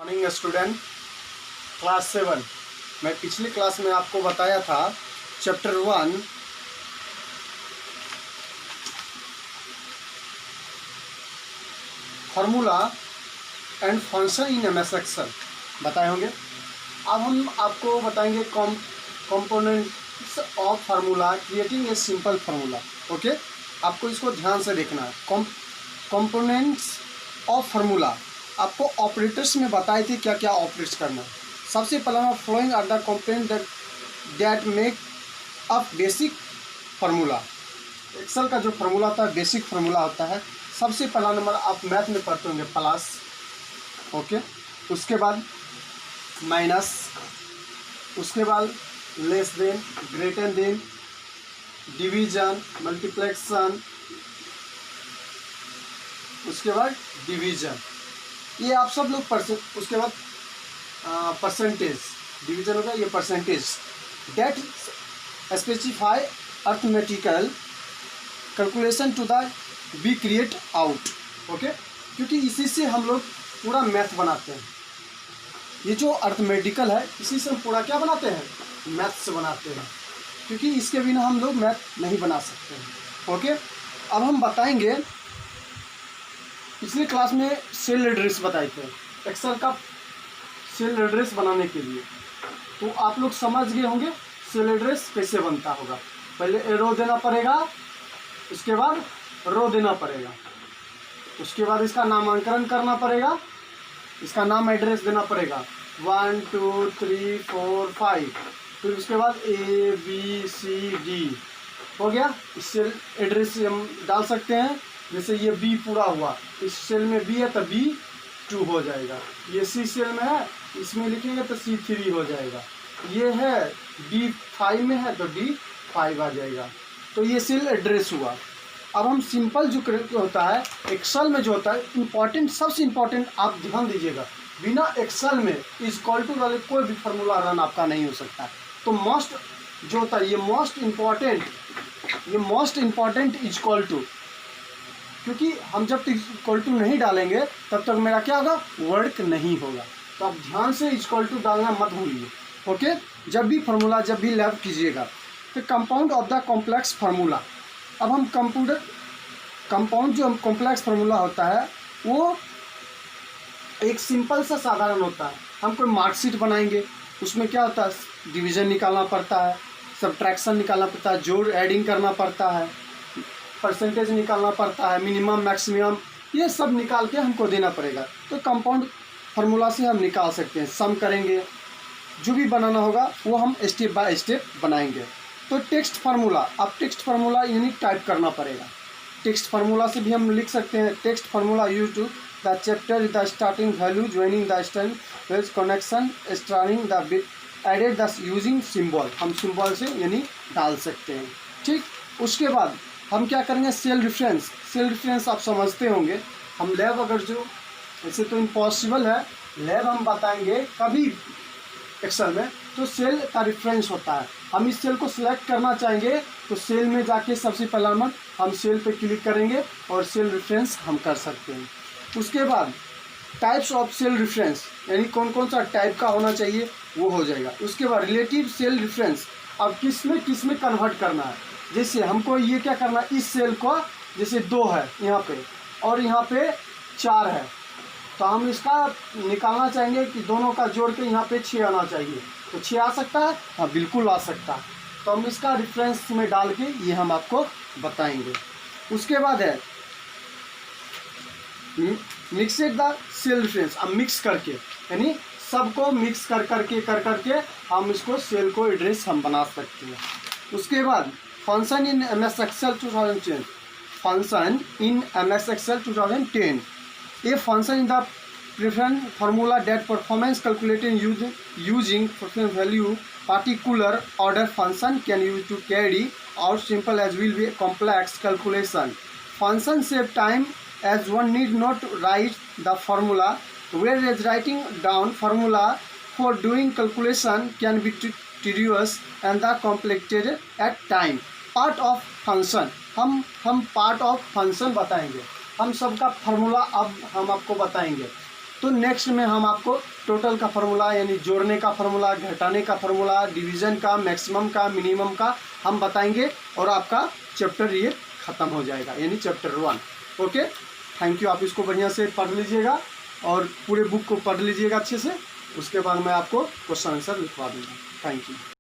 Morning student class 7। मैं पिछली class में आपको बताया था chapter 1 formula and function in MS Excel बताए होंगे। अब हम आपको बताएंगे components of formula creating a simple formula. Okay, आपको इसको ध्यान से देखना है। कंपोनेंट्स ऑफ फार्मूला आपको ऑपरेटर्स में बताए थे क्या क्या ऑपरेट्स करना है। सबसे पहला following are the component that make up basic formula. Excel का जो फार्मूला होता है बेसिक फार्मूला होता है। सबसे पहला नंबर आप मैथ में पढ़ते होंगे प्लस, ओके, उसके बाद माइनस, उसके बाद less than, greater than, division, मल्टीप्लेक्शन, उसके बाद डिवीजन, ये आप सब लोग उसके बाद परसेंटेज, डिवीजन होगा ये percentage. That specify arithmetical calculation to the be create out. Okay, क्योंकि इसी से हम लोग पूरा मैथ बनाते हैं। ये जो अर्थमेटिकल है इसी से हम पूरा क्या बनाते हैं, मैथ से बनाते हैं, क्योंकि इसके बिना हम लोग मैथ नहीं बना सकते हैं। ओके, अब हम बताएंगे, पिछली क्लास में सेल एड्रेस बताए थे एक्सेल का सेल एड्रेस बनाने के लिए, तो आप लोग समझ गए होंगे सेल एड्रेस कैसे बनता होगा। पहले एरो देना पड़ेगा, उसके बाद रो देना पड़ेगा, उसके बाद इसका नामांकन करना पड़ेगा, इसका नाम एड्रेस देना पड़ेगा 1 2 3 4 5, फिर उसके बाद ABCD हो गया। इस सेल एड्रेस हम डाल सकते हैं। जैसे ये B पूरा हुआ, इस सेल में B है तो B2 हो जाएगा। ये C सेल में है, इसमें लिखेंगे तो C3 हो जाएगा। ये है D5 में है तो D5 आ जाएगा। तो ये सेल एड्रेस हुआ। अब हम सिंपल जो होता है एक्सेल में जो होता है इम्पॉर्टेंट, सबसे इम्पॉर्टेंट आप ध्यान दीजिएगा, बिना एक्सेल में इक्वल टू वाले कोई भी फार्मूला रन आपका नहीं हो सकता। तो मोस्ट जो होता है ये मोस्ट इम्पॉर्टेंट इक्वल टू, क्योंकि हम जब तक इक्वल टू नहीं डालेंगे तब तक मेरा क्या होगा, वर्क नहीं होगा। तो आप ध्यान से इक्वल टू डालना मत भूलिए। ओके, जब भी फार्मूला जब भी लैब कीजिएगा तो compound of the complex formula. अब हम कंपाउंड जो कॉम्प्लेक्स फार्मूला होता है वो एक सिंपल सा साधारण होता है। हम कोई मार्कशीट बनाएंगे, उसमें क्या होता है, डिवीजन निकालना पड़ता है, सब्ट्रैक्शन निकालना पड़ता है, जोड़ एडिंग करना पड़ता है, परसेंटेज निकालना पड़ता है, मिनिमम मैक्सिमम, ये सब निकाल के हमको देना पड़ेगा। तो कंपाउंड फार्मूला से हम निकाल सकते हैं। सम करेंगे, जो भी बनाना होगा वो हम स्टेप बाय स्टेप बनाएंगे। तो टेक्स्ट फार्मूला, अब टेक्स्ट फार्मूला यूनिक टाइप करना पड़ेगा। टेक्स्ट फार्मूला से भी हम लिख सकते हैं text formula use to the chapter the starting value joining the style wedge connection staring the bit added the using symbol. हम सिंबल से यानी डाल सकते हैं। ठीक, उसके बाद हम क्या करेंगे, सेल रेफरेंस। सेल रेफरेंस आप समझते होंगे। हम लैब अगर जो ऐसे तो इम्पॉसिबल है, लैब हम बताएंगे कभी एक्सेल में, तो सेल का रेफरेंस होता है। हम इस सेल को सिलेक्ट करना चाहेंगे तो सेल में जाके सबसे पहला नंबर हम सेल पे क्लिक करेंगे और सेल रेफरेंस हम कर सकते हैं। उसके बाद टाइप्स ऑफ सेल रेफरेंस, यानी कौन कौन सा टाइप का होना चाहिए वो हो जाएगा। उसके बाद रिलेटिव सेल रेफरेंस, अब किस में कन्वर्ट करना है। जैसे हमको ये क्या करना है, इस सेल को जैसे 2 है यहाँ पे और यहाँ पे 4 है, तो हम इसका निकालना चाहेंगे कि दोनों का जोड़ के यहाँ पे 6 आना चाहिए। तो 6 आ सकता है, हाँ बिल्कुल आ सकता है। तो हम इसका रेफरेंस में डाल के ये हम आपको बताएंगे। उसके बाद है मिक्सेड द सेल रेफरेंस। अब मिक्स करके यानी सबको मिक्स कर करके हम इसको सेल को एड्रेस हम बना सकते हैं। उसके बाद function in MS Excel 2010, function in MS Excel 2010, a function in the different formula that performance calculated using value particular order function can use to carry out simple as will be complex calculation. Function save time as one need not write the formula, whereas writing down formula for doing calculation can be tedious and the complicated at time. Part of function, हम part of function बताएंगे। हम सबका formula अब हम आपको बताएंगे। तो तो नेक्स्ट में हम आपको टोटल का फार्मूला यानी जोड़ने का फार्मूला, घटाने का फार्मूला, डिवीज़न का, मैक्सिमम का, मिनिमम का हम बताएंगे और आपका चैप्टर ये ख़त्म हो जाएगा यानी चैप्टर 1। Okay, thank you. आप इसको बढ़िया से पढ़ लीजिएगा और पूरे बुक को पढ़ लीजिएगा अच्छे से, उसके बाद मैं आपको क्वेश्चन आंसर लिखवा दूँगा। Thank you.